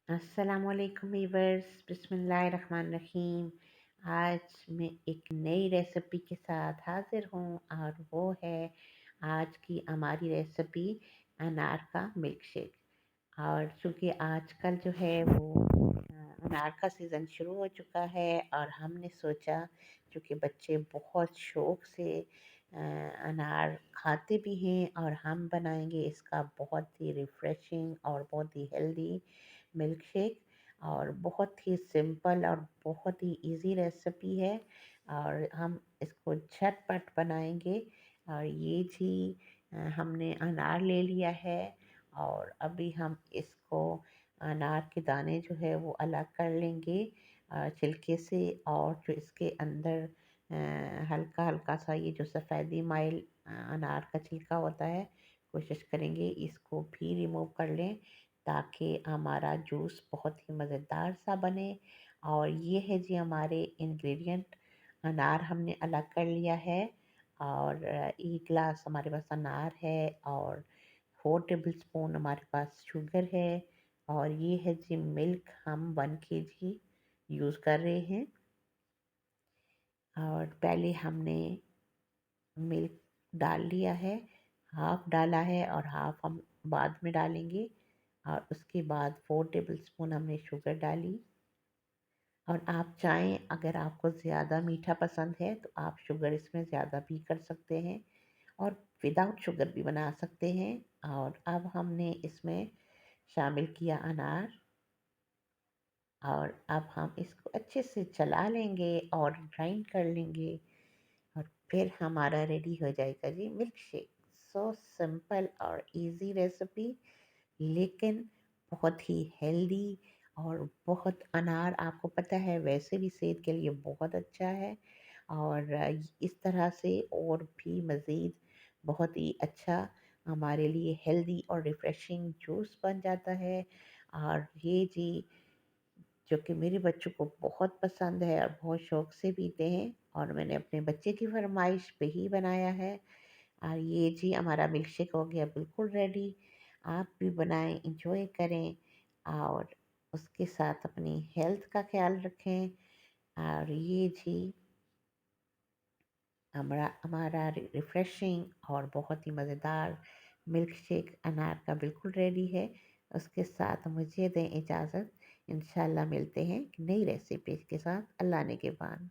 अस्सलामुअलैकुम वीवर्स, बिस्मिल्लाहिर्रहमानिर्रहीम। आज मैं एक नई रेसिपी के साथ हाज़िर हूँ और वो है आज की हमारी रेसिपी अनार का मिल्क शेक। और चूँकि आजकल जो है वो अनार का सीज़न शुरू हो चुका है और हमने सोचा चूँकि बच्चे बहुत शौक़ से अनार खाते भी हैं और हम बनाएंगे इसका बहुत ही रिफ़्रेशिंग और बहुत ही हेल्दी मिल्क शेक। और बहुत ही सिंपल और बहुत ही इजी रेसिपी है और हम इसको झटपट बनाएंगे। और ये जी हमने अनार ले लिया है और अभी हम इसको अनार के दाने जो है वो अलग कर लेंगे छिलके से। और जो इसके अंदर हल्का हल्का सा ये जो सफ़ेदी माइल अनार का छिलका होता है, कोशिश करेंगे इसको भी रिमूव कर लें ताकि हमारा जूस बहुत ही मज़ेदार सा बने। और ये है जी हमारे इंग्रेडिएंट। अनार हमने अलग कर लिया है और 1 ग्लास हमारे पास अनार है और 4 टेबल स्पून हमारे पास शुगर है। और ये है जी मिल्क, हम 1 केजी यूज़ कर रहे हैं। और पहले हमने मिल्क डाल लिया है, हाफ़ डाला है और हाफ़ हम बाद में डालेंगे। और उसके बाद 4 टेबल स्पून हमने शुगर डाली। और आप चाहें अगर आपको ज़्यादा मीठा पसंद है तो आप शुगर इसमें ज़्यादा भी कर सकते हैं और विदाउट शुगर भी बना सकते हैं। और अब हमने इसमें शामिल किया अनार और अब हम इसको अच्छे से चला लेंगे और ग्राइंड कर लेंगे और फिर हमारा रेडी हो जाएगा जी मिल्क शेक। सो सिंपल और इजी रेसिपी, लेकिन बहुत ही हेल्दी। और बहुत अनार आपको पता है वैसे भी सेहत के लिए बहुत अच्छा है। और इस तरह से और भी मज़ीद बहुत ही अच्छा हमारे लिए हेल्दी और रिफ़्रेशिंग जूस बन जाता है। और ये जी जो कि मेरे बच्चों को बहुत पसंद है और बहुत शौक़ से पीते हैं और मैंने अपने बच्चे की फ़रमाइश पे ही बनाया है। और ये जी हमारा मिल्क शेक हो गया बिल्कुल रेडी। आप भी बनाएं, इंजॉय करें और उसके साथ अपनी हेल्थ का ख्याल रखें। और ये जी हमारा हमारा रिफ़्रेशिंग और बहुत ही मज़ेदार मिल्क शेक अनार का बिल्कुल रेडी है। उसके साथ मुझे दें इजाज़त। इंशाल्लाह मिलते हैं नई रेसिपी के साथ। अल्लाह ने के बाद।